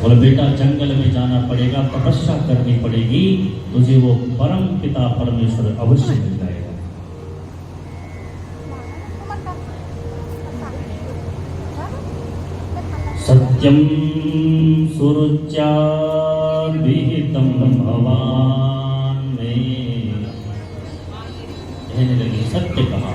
बोला बेटा जंगल में जाना पड़ेगा, तपस्या करनी पड़ेगी, तुझे वो परम पिता परमेश्वर अवश्य मिल जाएगा। सत्यम सुरुच्या विहितम भवान में, कहने लगी सत्य कहा।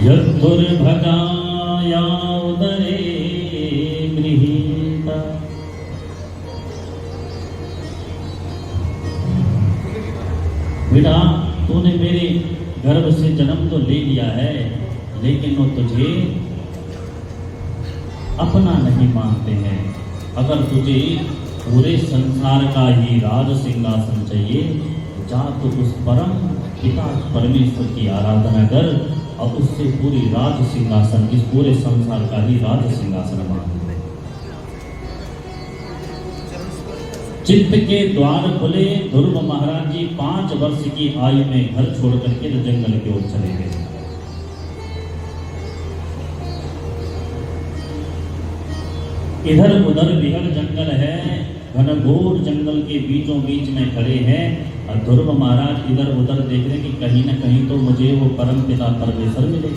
यद्दुर्भगाया उदरे गृहीता। बेटा तूने मेरे गर्भ से जन्म तो ले लिया है, लेकिन वो तुझे अपना नहीं मानते हैं। अगर तुझे पूरे संसार का ही राज सिंहासन चाहिए, जा तो उस परम पिता परमेश्वर की आराधना कर और उससे पूरी राज सिंहासन, इस पूरे संसार का ही राज सिंहासन मान। चित्त के द्वार खुले, ध्रुव महाराज जी 5 वर्ष की आयु में घर छोड़ करके जंगल की ओर चले गए। इधर उधर विहर जंगल है, घनघोर जंगल के बीचों बीच में खड़े हैं और ध्रुव महाराज इधर उधर देख रहे कि कहीं ना कहीं तो मुझे वो परम पिता परमेश्वर मिले।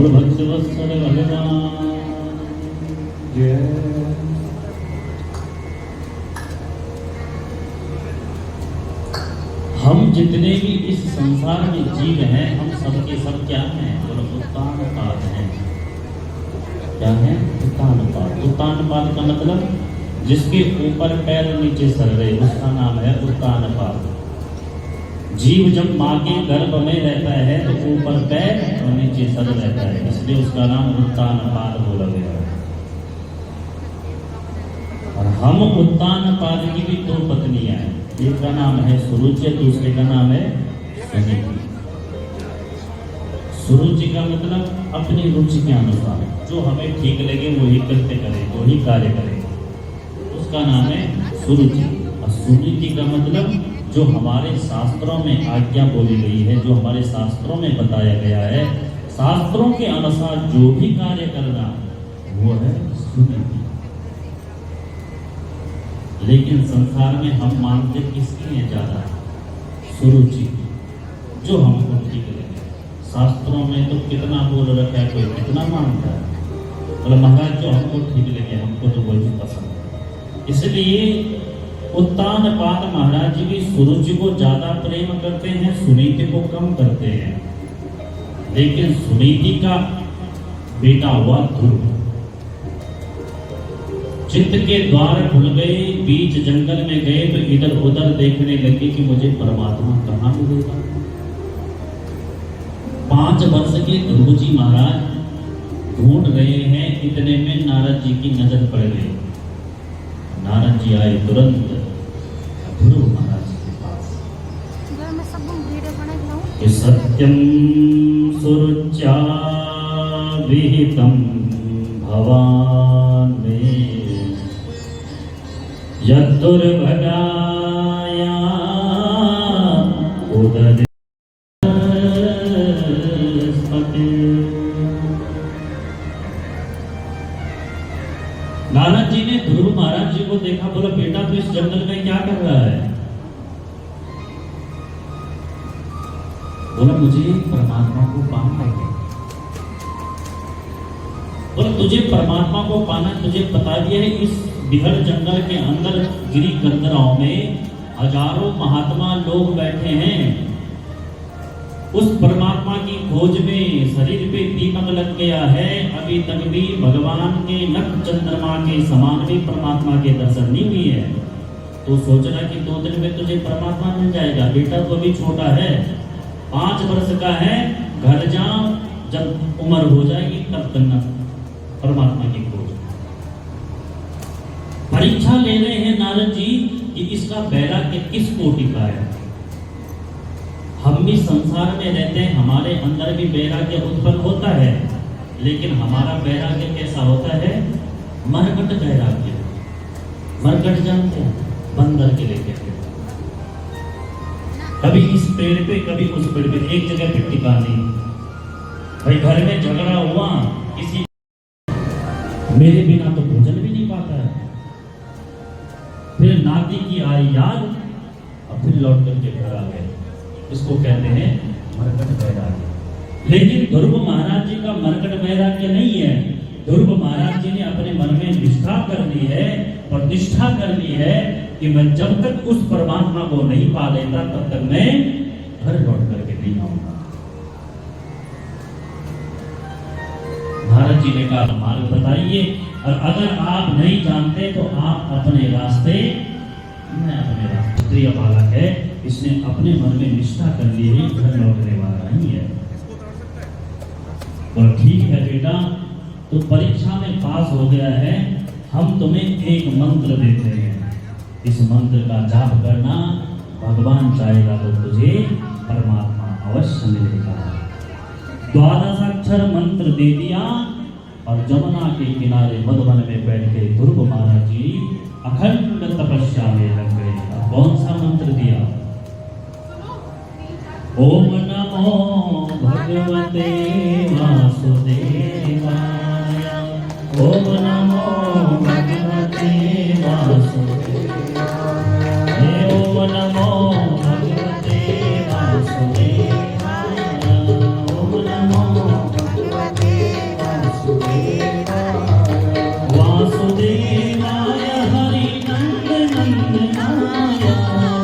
भक्तवत्सल भगवान जय। हम जितने भी इस संसार में जीव हैं, हम सबके सब क्या हैं? बोलो उत्तानपाद हैं। क्या है? उत्तानपाद। उत्तानपाद का मतलब जिसके ऊपर पैर नीचे सर रहे, उसका नाम है उत्तानपाद। जीव जब माँ के गर्भ में रहता है तो ऊपर पैर और नीचे सर रहता है, इसलिए उसका नाम उत्तानपाद बोला गया है। और हम उत्तानपाद की भी 2 पत्नियां हैं, एक का नाम है सुरुचि, दूसरे का नाम है सुनीति। सुरुचि का मतलब अपनी रुचि के अनुसार जो हमें ठीक लगे वही कृत्य करें, वही कार्य करें, उसका नाम है सुरुचि। और सुनीति का मतलब जो हमारे शास्त्रों में आज्ञा बोली गई है, जो हमारे शास्त्रों में बताया गया है, शास्त्रों के अनुसार जो भी कार्य करना वो है सुनीति। लेकिन संसार में हम मानते किसकी है ज्यादा? सुरुचि, जो हमको ठीक लगे। शास्त्रों में तो कितना बोल रखा है, कोई कितना मानता है, बोला महाराज जो हमको ठीक लगे, हमको तो वही पसंद है। इसलिए उत्तानपाद महाराज जी भी सुरुचि को ज्यादा प्रेम करते हैं, सुनीति को कम करते हैं। लेकिन सुनीति का बेटा हुआ ध्रुव। चित्त के द्वार खुल गए, बीच जंगल में गए तो इधर उधर देखने लगे कि मुझे परमात्मा कहाँ मिलेगा। 5 वर्ष के ध्रुव जी महाराज ढूंढ रहे हैं, इतने में नारद जी की नजर पड़ गई। नारद जी आए तुरंत ध्रुव महाराज के पास। सत्यम सुरुच्या विहितम भवान में, यद्दुर्भगाया उदरे। नारद जी ने ध्रुव महाराज जी को देखा, बोला बेटा तू इस जंगल में क्या कर रहा है? बोला मुझे परमात्मा को पाना है। बोला तुझे परमात्मा को पाना, तुझे बता दिया है इस बिहड़ जंगल के अंदर गिरी गंधराओं में हजारों महात्मा लोग बैठे हैं। उस परमात्मा की खोज में शरीर पे दीपक लग गया है, अभी तक भी भगवान के नख चंद्रमा के समान भी परमात्मा के दर्शन नहीं हुए हैं। तो सोचना कि 2 दिन में तुझे परमात्मा मिल जाएगा, बेटा तो अभी छोटा है, 5 वर्ष का है, घर जाओ, जब उम्र हो जाएगी तब करना परमात्मा की खोज। परीक्षा ले रहे हैं नारद जी कि इसका वैराग्य किस कोटि का है। हम भी संसार में रहते हैं, हमारे अंदर भी वैराग्य उत्पन्न होता है, लेकिन हमारा वैराग्य कैसा होता है? मरकट वैराग्य। मरकट जानते हैं? बंदर के लेके कभी इस पेड़ पे कभी उस पेड़ पे, एक जगह पे टिका नहीं। भाई घर में झगड़ा हुआ, किसी मेरे बिना तो भोजन भी नहीं पाता है, फिर नाती की आई याद, अब फिर लौट करके घर आ गए। इसको कहते हैं मरकट वैराग्य। लेकिन ध्रुव महाराज जी का मरकट वैराग्य नहीं है। ध्रुव महाराज जी ने अपने मन में निष्ठा कर ली है, प्रतिष्ठा कर ली है कि मैं जब तक उस परमात्मा को नहीं पा लेता तब तक मैं घर लौट करके नहीं आऊंगा। महाराज जी ने कहा मार्ग बताइए, और अगर आप नहीं जानते तो आप अपने रास्ते, मैं अपने रास्ते। प्रिय बालक है, इसने अपने मन में निष्ठा कर ली है, घर लौटने वाला नहीं है। और ठीक है बेटा, तो परीक्षा में पास हो गया है, हम तुम्हें एक मंत्र देते हैं, इस मंत्र का जाप करना, भगवान चाहेगा तो तुझे परमात्मा अवश्य मिलेगा। 12 अक्षर मंत्र दे दिया और जमुना के किनारे मधुवन में बैठ के ध्रुव महाराज जी अखंड तपस्या में लग गए। कौन सा मंत्र दिया? ओम नमो भगवते वासुदेवाय, ओम नमो भगवते वासुदेवाय, ओम नमो भगवते वासुदेवाय, ओम नमो भगवते वासुदेवाय, वासुदेवाय हरि नंदनाय,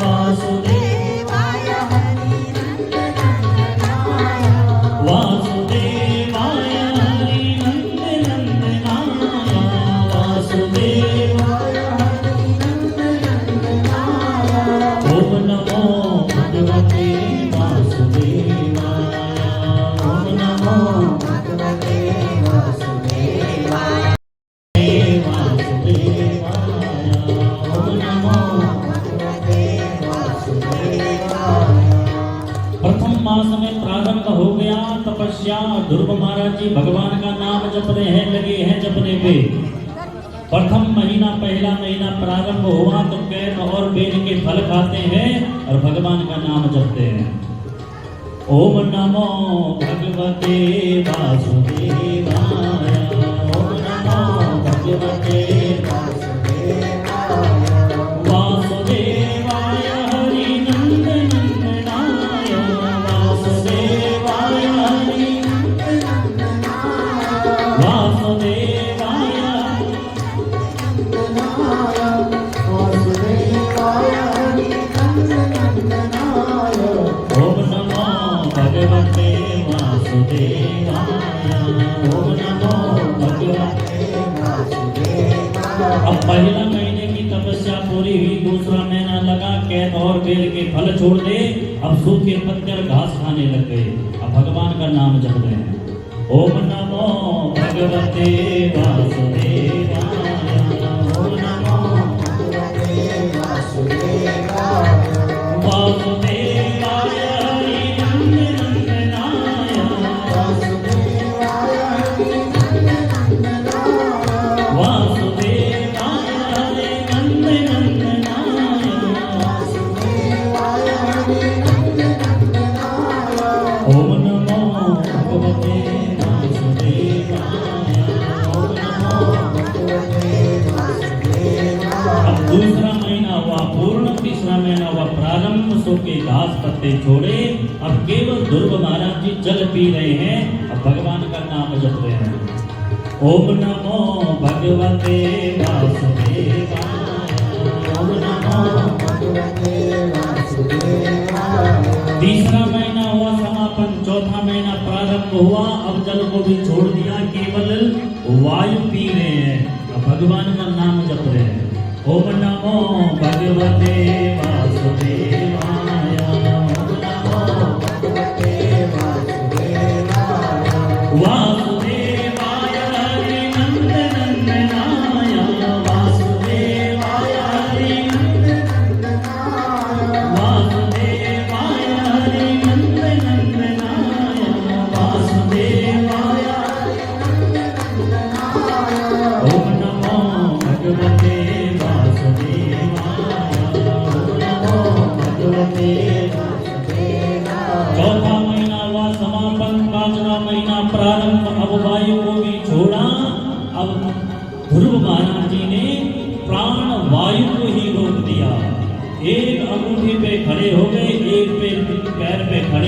वासुदेवाय हरि नंदनाय, वासुदेवाय हरि नंदनाय, वासुदेवाय हरि नंदनाय, ओम नमो भगवते वासुदेवाय, ओम नमो भगवते वासुदेवाय, वासुदेवाय, ओम नमो भगवते वासुदेवाय। प्रथम मास में प्रारंभ हो गया तपस्या। ध्रुव महाराज जी भगवान का नाम जप रहे हैं, लगे हैं जपने पे। प्रथम महीना, पहला महीना प्रारंभ हुआ तो कैद और बेल के फल खाते हैं और भगवान का नाम जपते हैं। ओम नमो भगवते वासुदेवाय, ओम नमो भगवते वासुदेवाय, वासुदेवाय हरि नंदनाय, वासुदेवाय हरि नंदनाय, वासुदेवाय वासुदेवाय हरि नंदनाय, ओम नमो भगवते वासुदेवाय, ओम नमो भगवते वासुदेवाय। अब पहला महीने की तपस्या पूरी हुई, दूसरा महीना लगा, कैद और बेल के फल छोड़ दे, अब सूखे पत्थर घास खाने लग गए। अब भगवान का नाम जप रहे हैं। ओम नमो भगवते वासुदेवाय, ओम नमो भगवते वासुदेवाय, वासुदेवाय हरि नंदनाय, वासुदेवाय हरि नंदनाय, वासुदेवाय हरि नंदनाय, वासुदेवाय हरि नंदनाय, ओम नमो भगवते वासुदेवाय, ओम नमो भगवते वासुदेवाय। अब दूसरा महीना हुआ पूर्ण, तीसरा महीना हुआ प्रारंभ, सूखे घास पत्ते छोड़े, अब केवल ध्रुव महाराज जी जल पी रहे हैं, अब भगवान का नाम जप रहे हैं। ओम नमो भगवते वासुदेवाय, ओम नमो भगवते वासुदेवाय। तीसरा महीना हुआ समापन, चौथा महीना प्रारंभ हुआ, अब जल को भी छोड़ दिया, केवल वायु पी रहे हैं, अब भगवान का नाम जप रहे हैं। ओम नमो भगवते वासुदेवाय, ओम नमो भगवते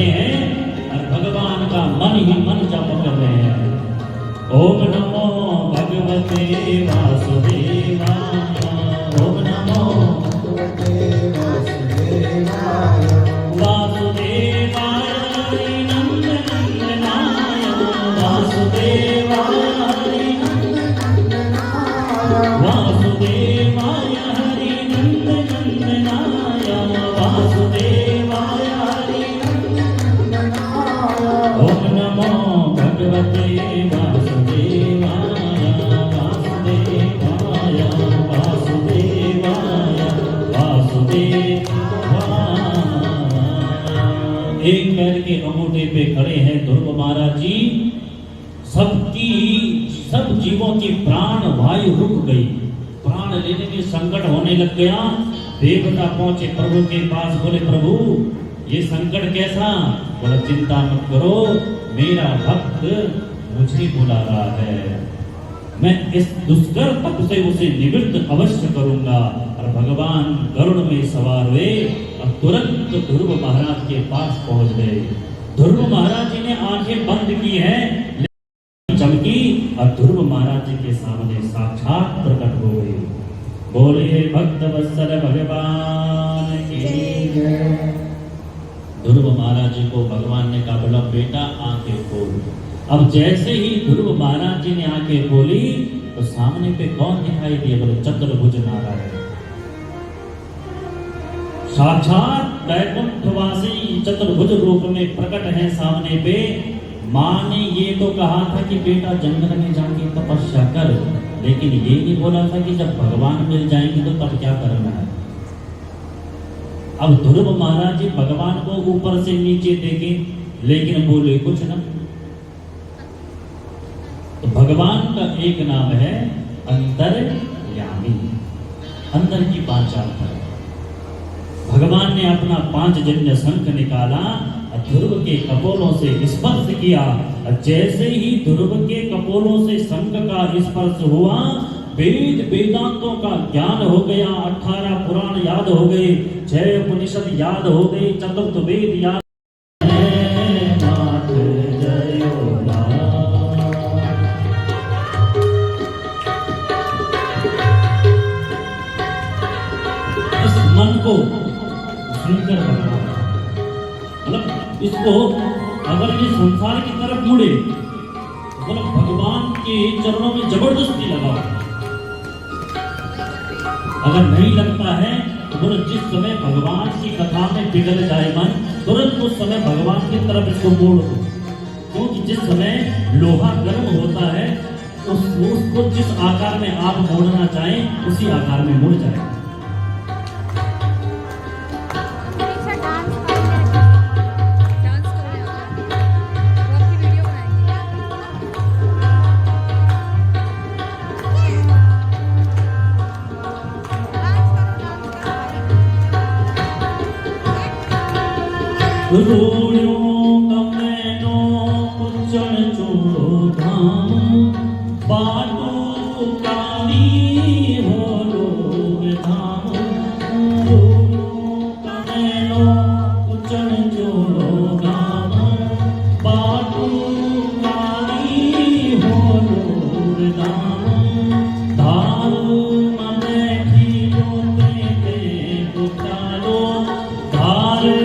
रहे हैं और भगवान का मन ही मन जप कर रहे हैं। ओम नमो भगवते वासुदेवाय, ओम नमो भगवते वासुदेवाय, वासुदेवाय हरि नंद नंदनाय, वासुदेवाय हरि नंद नंदनाय, वासुदेवाय हरि नंद नंदनाय, वासुदेवाय हरि नंद नंदनाय। ओम नमो भगवते वासुदेवाय, वासुदेवाय, वासुदेवाय, वासुदेवाय। एक पैर के अंगूठे पे खड़े हैं ध्रुव महाराज जी। सब जीवों की प्राण वायु रुक गई, प्राण लेने में संकट होने लग गया। देवता पहुंचे प्रभु के पास, बोले प्रभु ये संकट कैसा? बोला चिंता मत करो, मेरा भक्त मुझे बुला रहा है, मैं इस दुष्कर तप से उसे निवृत्त अवश्य करूंगा। और भगवान गरुड़ में सवार हुए और तुरंत ध्रुव महाराज के पास पहुंच गए। ध्रुव महाराज जी ने आंखें बंद की है, चमकी और ध्रुव महाराज जी के सामने साक्षात प्रकट हो गए। बोले भक्त वत्सल भगवान की जय। ध्रुव महाराज जी को भगवान ने कहा, बोला बेटा आंखें खोल। अब जैसे ही ध्रुव महाराज जी ने आंखें खोली तो सामने पे कौन दिखाई दिए? बोले चतुर्भुज नारायण, साक्षात वैकुंठवासी चतुर्भुज रूप में प्रकट है सामने पे। माँ ने ये तो कहा था कि बेटा जंगल में जाके तपस्या कर, लेकिन ये नहीं बोला था कि जब भगवान मिल जाएंगे तो तब क्या करना है। अब ध्रुव महाराज जी भगवान को ऊपर से नीचे देखे, लेकिन बोले कुछ ना। तो भगवान का एक नाम है अंतर्यामी, अंदर की बात जानता है। भगवान ने अपना 5 जन्य शंख निकाला, ध्रुव के कपोलों से स्पर्श किया। जैसे ही ध्रुव के कपोलों से शंख का स्पर्श हुआ, वेद वेदांतों का ज्ञान हो गया, 18 पुराण याद हो गए, 6 उपनिषद याद हो गए, चतुर्थ वेद याद। इस मन को सुनकर भगवान, मतलब इसको अगर ये संसार की तरफ मुड़े तो भगवान के चरणों में जबरदस्ती लगाओ। अगर नहीं लगता है तो बोलो जिस समय भगवान की कथा में पिघल जाए मन, तुरंत उस समय भगवान की तरफ इसको मोड़ दो। क्योंकि जिस समय लोहा गर्म होता है उसको जिस आकार में आप मोड़ना चाहें उसी आकार में मुड़ जाए। रोयो कमेनो कुचन चूड़ो धाम, बाटो काली होलो धाम। रोयो कमेनो कुचन चूड़ो धाम, बाटो काली होलो धाम। धारू मने ठीलो ते पुतालो, धारे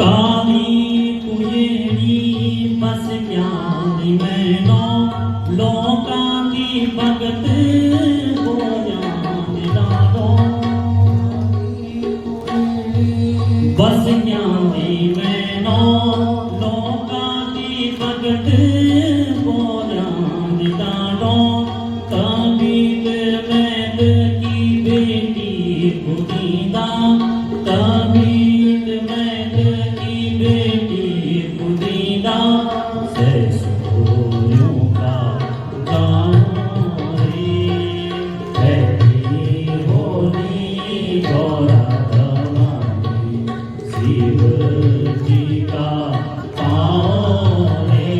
काली कुएरी बस ज्ञानी मैनो लोका की भगत हो जान डालो बस ज्ञानी मैनो लोका की भगत हो जान डालो तबीब मैद की बेटी खुदीदा तबीब मैद की बेटी खुदीदा ससुरों का गाँव रे होली गौरा भवानी शिव जी का पाँव रे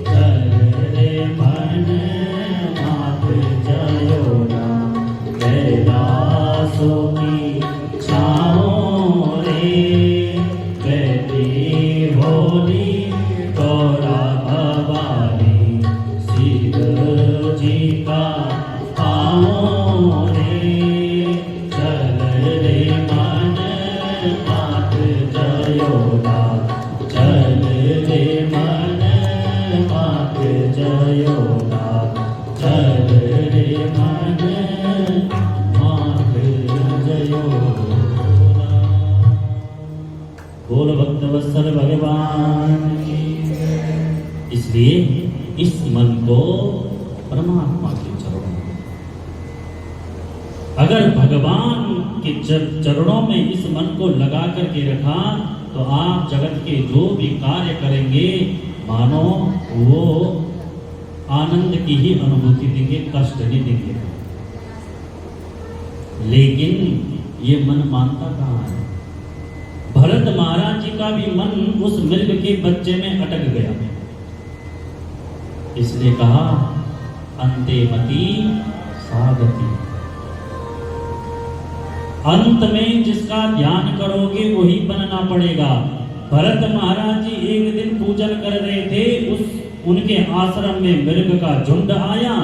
चल रे मन मात जयोना कैलाशों की छाँव रे कहती होली गौरा भवानी शिव जी का पाँव रे चल रे मन मात जयोना चल रे मन मात जयोना चल रे मन मात जयोना। बोल भक्त वत्सल भगवान की। इसलिए इस मन को परमात्मा के चरणों में अगर भगवान के चरणों में इस मन को लगा करके रखा तो आप जगत के जो भी कार्य करेंगे मानो वो आनंद की ही अनुभूति देंगे, कष्ट नहीं देंगे। लेकिन ये मन मानता कहाँ है? भरत महाराज जी का भी मन उस मृग के बच्चे में अटक गया। इसलिए कहा अंते मति सागति। अंत में जिसका ध्यान करोगे वही बनना पड़ेगा। भरत महाराज जी एक दिन पूजन कर रहे थे, उनके आश्रम में मृग का झुंड आया।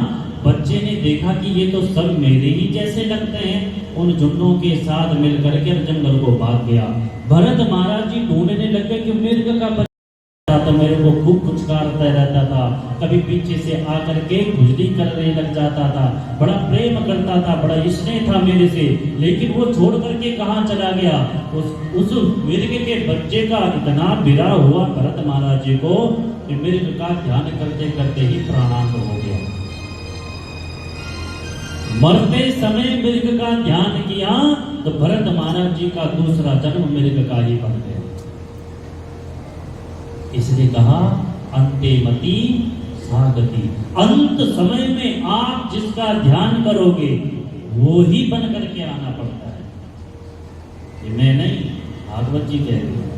बच्चे ने देखा कि ये तो सब मेरे ही जैसे लगते हैं, उन झुंडों के साथ मिलकर के जंगल को भाग गया। भरत महाराज जी ढूंढने लगे कि मृग का बच्चा तो मेरे को खूब पुचकारता रहता था, कभी पीछे से आकर के खुजली करने लग जाता था, बड़ा प्रेम करता था, बड़ा स्नेह था मेरे से, लेकिन वो छोड़ करके कहाँ चला गया? उस मृग के बच्चे का इतना विरह हुआ भरत महाराज जी को कि मृग का ध्यान करते करते ही प्राणांत हो गया। मरते समय मृग का ध्यान किया तो भरत महाराज जी का दूसरा जन्म मृग का ही बन गया। इसलिए कहा अंते मति सागति। अंत समय में आप जिसका ध्यान करोगे वो ही बन करके आना पड़ता है। ये मैं नहीं, भागवत जी कह रहे हैं।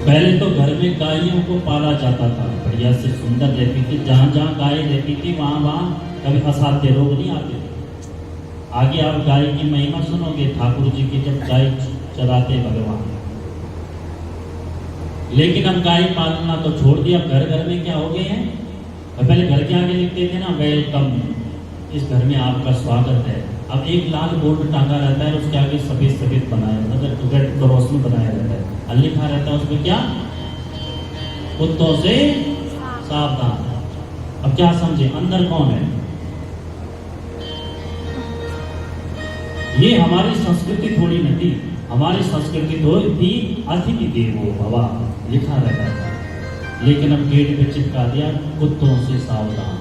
पहले तो घर में गायों को पाला जाता था, बढ़िया से सुंदर रहती थी, जहां जहां गाय रहती थी वहां वहां कभी असाध्य रोग नहीं आते थे। आगे आप गाय की महिमा सुनोगे, ठाकुर जी की जब गाय चराते भगवान। लेकिन अब गाय पालना तो छोड़ दिया, घर घर में क्या हो गए हैं? पहले घर के आगे लिखते थे ना वेलकम, इस घर में आपका स्वागत है। अब एक लाल बोर्ड टांगा रहता है, उसके आगे सफेद सफेद बनाया रहता है, क्रॉस में बनाया रहता है, लिखा रहता है उसमें क्या? कुत्तों से सावधान। अब क्या समझे अंदर कौन है? ये हमारी संस्कृति थोड़ी नहीं थी। हमारी संस्कृति तो थी अतिथि देवो भव लिखा रहता था, लेकिन अब गेट पे चिपका दिया कुत्तों से सावधान।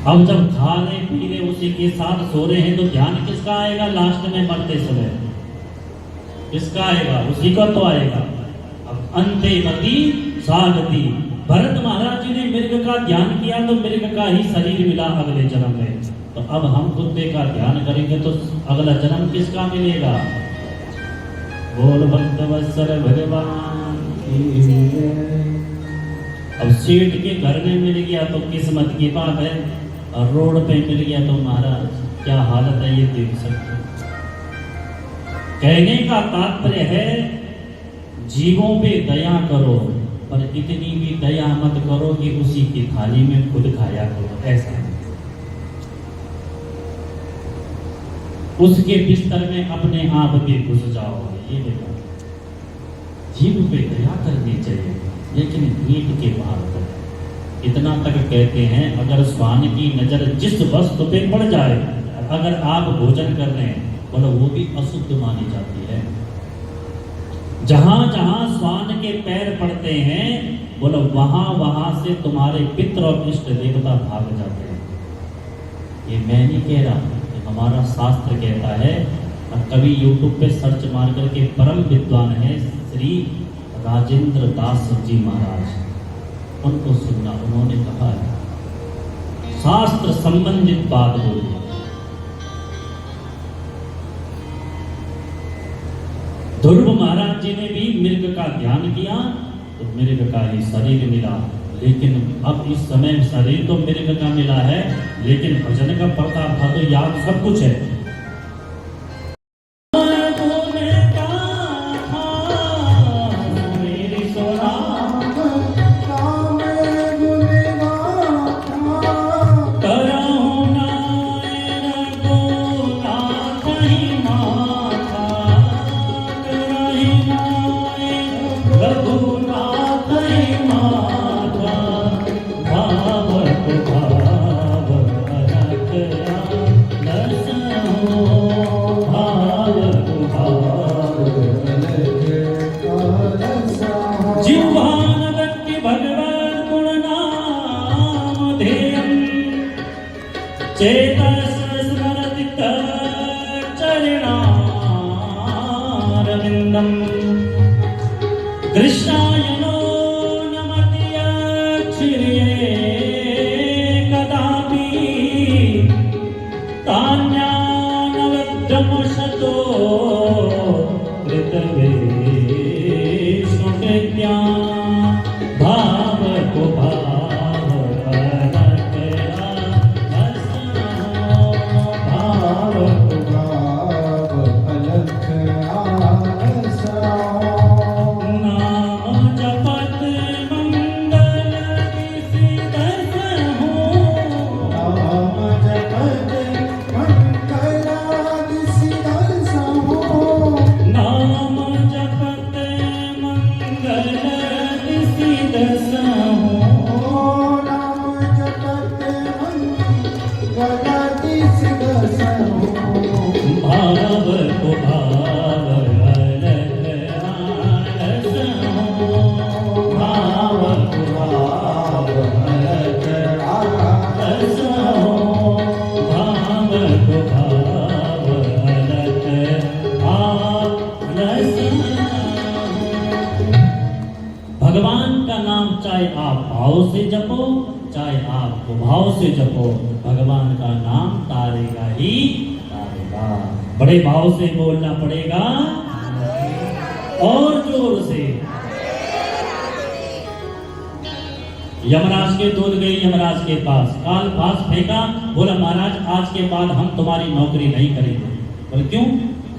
अब जब खा रहे पी रहे उसी के साथ सो रहे हैं तो ध्यान किसका आएगा? लास्ट में मरते समय किसका आएगा? उसी का तो आएगा। अब अंते मति सागति। भरत महाराज जी ने मृग का ध्यान किया तो मृग का ही शरीर मिला अगले जन्म में। तो अब हम कुत्ते का ध्यान करेंगे तो अगला जन्म किसका मिलेगा? बोल भक्त वत्सल भगवान की। अब सेठ के घर में मिल गया तो किस्मत की बात है, और रोड पे मिल गया तो महाराज क्या हालत है ये देख सकते। कहने का तात्पर्य है जीवों पे दया करो, पर इतनी भी दया मत करो कि उसी की थाली में खुद खाया करो, ऐसा नहीं। उसके बिस्तर में अपने आप भी घुस जाओ। ये देखो, जीव पे दया करनी चाहिए, लेकिन नीट के पार तक। इतना तक कहते हैं, अगर श्वान की नजर जिस वस्तु पे पड़ जाए, अगर आप भोजन कर रहे हैं, बोलो वो भी अशुद्ध मानी जाती है। जहां जहां श्वान के पैर पड़ते हैं, बोलो वहां वहां से तुम्हारे पितृ और इष्ट देवता भाग जाते हैं। ये मैं नहीं कह रहा, ये हमारा शास्त्र कहता है। और कभी यूट्यूब पे सर्च मार करके परम विद्वान है श्री राजेंद्र दास जी महाराज, उनको सुनना। उन्होंने कहा है, शास्त्र संबंधित बात बोली। ध्रुव महाराज जी ने भी मृग का ध्यान किया तो मृग का ही शरीर मिला, लेकिन अब इस समय शरीर तो मृग का मिला है, लेकिन भजन का प्रताप था तो याद सब कुछ है। कृष्णायनो नमत्यक्षिरे कदापि तान्यानवद्रमशतो कृतवेष्णुकृत्या भाव को भाव अलकया भाव को भाव अलकया भाव से जपो, चाहे आप भाव से जपो, भगवान का नाम तारेगा ही तारेगा। बड़े भाव से बोलना पड़ेगा और जोर से। यमराज के दूत गए यमराज के पास, काल पास फेंका, बोला महाराज आज के बाद हम तुम्हारी नौकरी नहीं करेंगे। बोले क्यों?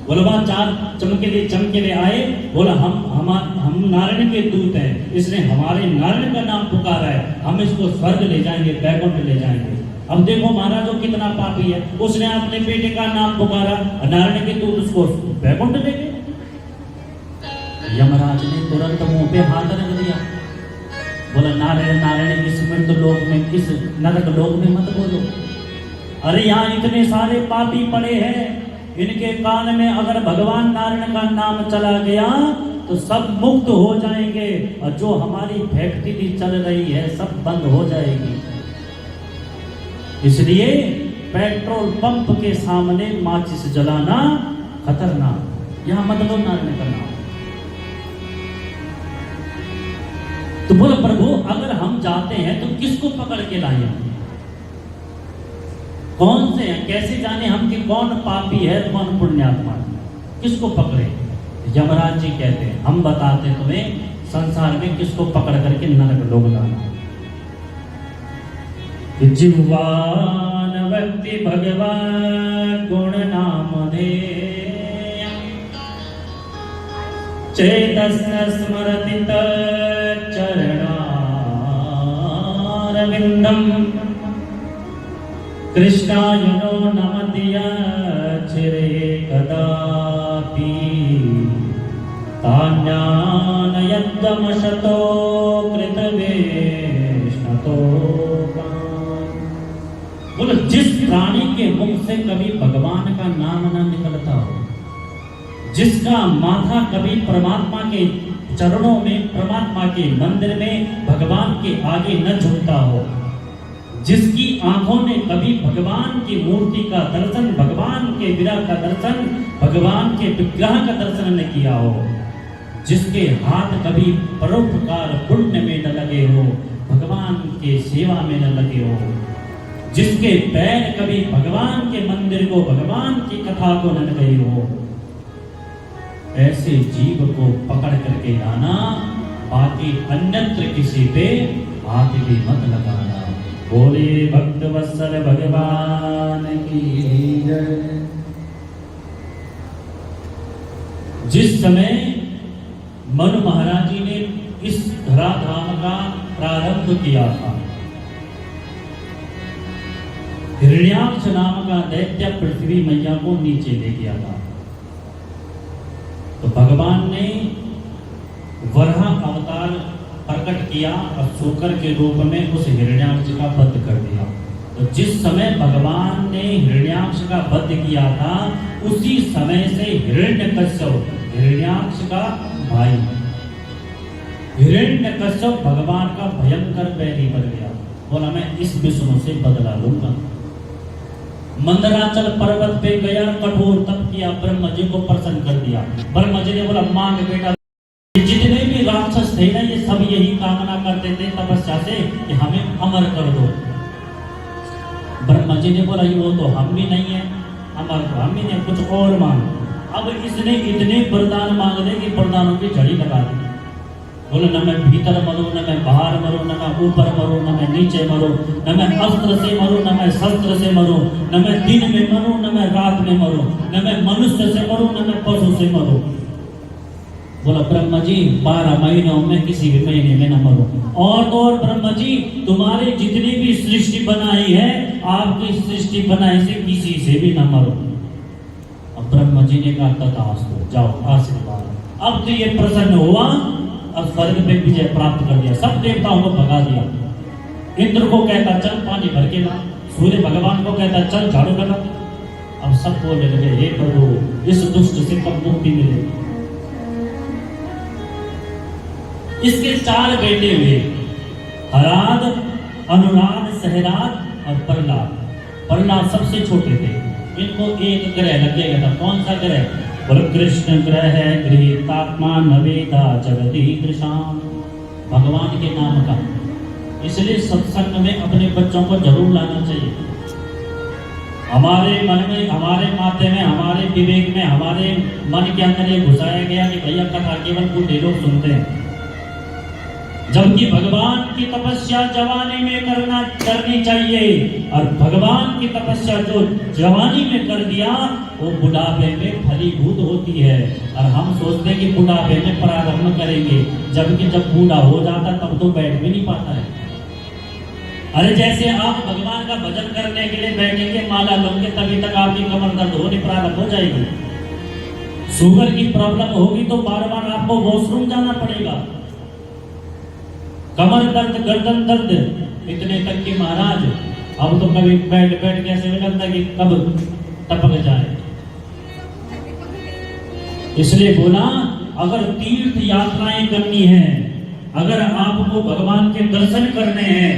बोला वहां चार चमकेले आए, बोला हम नारायण के दूत हैं, इसने हमारे नारायण का नाम पुकारा है, हम इसको स्वर्ग ले जाएंगे, बैकुंठ ले जाएंगे। अब देखो महाराज वो कितना पापी है, उसने अपने बेटे का नाम पुकारा, नारायण के दूत उसको बैकुंठ ले गए। यमराज ने तुरंत मुंह पे हाथ रख दिया, बोला नारायण नारायण इस मृत लोक में, इस नरक लोक में मत बोलो। अरे यहाँ इतने सारे पापी पड़े हैं, इनके कान में अगर भगवान नारायण का नाम चला गया तो सब मुक्त हो जाएंगे, और जो हमारी फैक्ट्री चल रही है सब बंद हो जाएगी। इसलिए पेट्रोल पंप के सामने माचिस जलाना खतरनाक, यहां मत लो नारायण का नाम। तो बोले प्रभु अगर हम जाते हैं तो किसको पकड़ के लाए? कौन से हैं, कैसे जाने हम कि कौन पापी है कौन पुण्यात्मा है, किसको पकड़े? यमराज जी कहते हैं हम बताते तुम्हें संसार में किसको पकड़ करके नरक लोग लाना। जिह्वान व्यक्ति भगवान गुण नाम धे चेतस्य स्मरति तच्चरण वक्रतुंडम कृष्णायुनो नमद्यच्छिरे कदापि तान्यानयद्दमशतो कृतवेष्णतो। बोलो, जिस प्राणी के मुख से कभी भगवान का नाम न निकलता हो, जिसका माथा कभी परमात्मा के चरणों में, परमात्मा के मंदिर में भगवान के आगे न झुकता हो, जिसकी आंखों ने कभी भगवान की मूर्ति का दर्शन, भगवान के विरह का दर्शन, भगवान के विग्रह का दर्शन न किया हो, जिसके हाथ कभी परोपकार पुण्य में न लगे हो, भगवान के सेवा में न लगे हो, जिसके पैर कभी भगवान के मंदिर को, भगवान की कथा को न गए हो, ऐसे जीव को पकड़ करके लाना, बाकी अन्यत्र किसी पे हाथ भी मत लगाना। बोले भक्त वत्सल भगवान की जय। जिस समय मनु महाराज जी ने इस धराधाम का प्रारंभ किया था, हिरण्याक्ष नाम का दैत्य पृथ्वी मैया को नीचे ले गया था, तो भगवान ने वराह अवतार प्रकट किया और शूकर के रूप में उस हिरण्याक्ष का वध कर दिया। तो जिस समय भगवान ने हिरण्याक्ष का वध किया था, उसी समय से हिरण्यकश्यप, हिरण्याक्ष का भाई हिरण्यकश्यप भगवान का भयंकर बैरी बन गया। बोला, मैं इस विष्णु से बदला लूंगा। मंदराचल पर्वत पे गया, कठोर तप किया, ब्रह्म जी को प्रसन्न कर दिया। ब्रह्म जी ने बोला, मांग बेटा। जितने भी राक्षस थे ना, ये सब यही कामना करते थे तपस्या से कि हमें अमर कर दो। ब्रह्मा जी ने बोला, ये वो तो हम भी नहीं है, अमर हम भी नहीं, कुछ और मांग। अब इसने इतने वरदान मांग दे कि वरदानों की झड़ी लगा दी। बोले, न मैं भीतर मरूं, न मैं बाहर मरूं, न मैं ऊपर मरूं, न मैं नीचे मरूं, न मैं अस्त्र से मरूं, न मैं शस्त्र से मरूं, न मैं दिन में मरूं, न मैं रात में मरूं, न मैं मनुष्य से मरूं, न मैं पशु से मरूं। बोला, ब्रह्मा जी 12 महीनों में किसी भी महीने में न मरूं। और तो और ब्रह्मा जी, तुम्हारे जितनी भी सृष्टि बनाई है, आपकी सृष्टि बनाई से किसी से भी न मरूं। अब ब्रह्मा जी ने कहा, तथास्तु, जाओ आशीर्वाद। अब तो ये प्रसन्न हुआ, अब स्वर्ग पे विजय प्राप्त कर दिया, सब देवताओं को भगा दिया। इंद्र को कहता, चल पानी भर के ला। सूर्य भगवान को कहता, चल झाड़ू लगा। अब सब बोलने लगे, हे प्रभु, इस दुष्ट से कब मुक्ति मिलेगी। इसके 4 बेटे हुए, हराद, अनुराग, सहराद और प्रहलाद। प्रहलाद सबसे छोटे थे। इनको एक ग्रह लग गया था। कौन सा ग्रह? बोले, कृष्ण ग्रह है गृहीतात्मा नवेदा जगदीदृशाम, भगवान के नाम का। इसलिए सत्संग में अपने बच्चों को जरूर लाना चाहिए। हमारे मन में, हमारे माथे में, हमारे विवेक में, हमारे मन के अंदर ये घुसाया गया कि भैया कथा केवल बूढ़े लोग सुनते हैं, जबकि भगवान की तपस्या जवानी में करनी चाहिए। और भगवान की तपस्या जो जवानी में कर दिया, वो बुढ़ापे में फलीभूत होती है। और हम सोचते हैं कि बुढ़ापे में प्रारंभ करेंगे, जबकि जब बूढ़ा हो जाता तब तो बैठ भी नहीं पाता है। अरे जैसे आप भगवान का भजन करने के लिए बैठेंगे, माला लोगे, तभी तक आपकी कमर दर्द होने प्रारंभ हो जाएगी। शुगर की प्रॉब्लम होगी तो बार बार आपको वॉशरूम जाना पड़ेगा। कमर दर्द, गर्दन दर्द, इतने तक कि महाराज अब तो कभी बैठ के ऐसे लगता है कि कब टपक जाए। इसलिए बोला, अगर तीर्थ यात्राएं करनी है, अगर आपको भगवान के दर्शन करने हैं,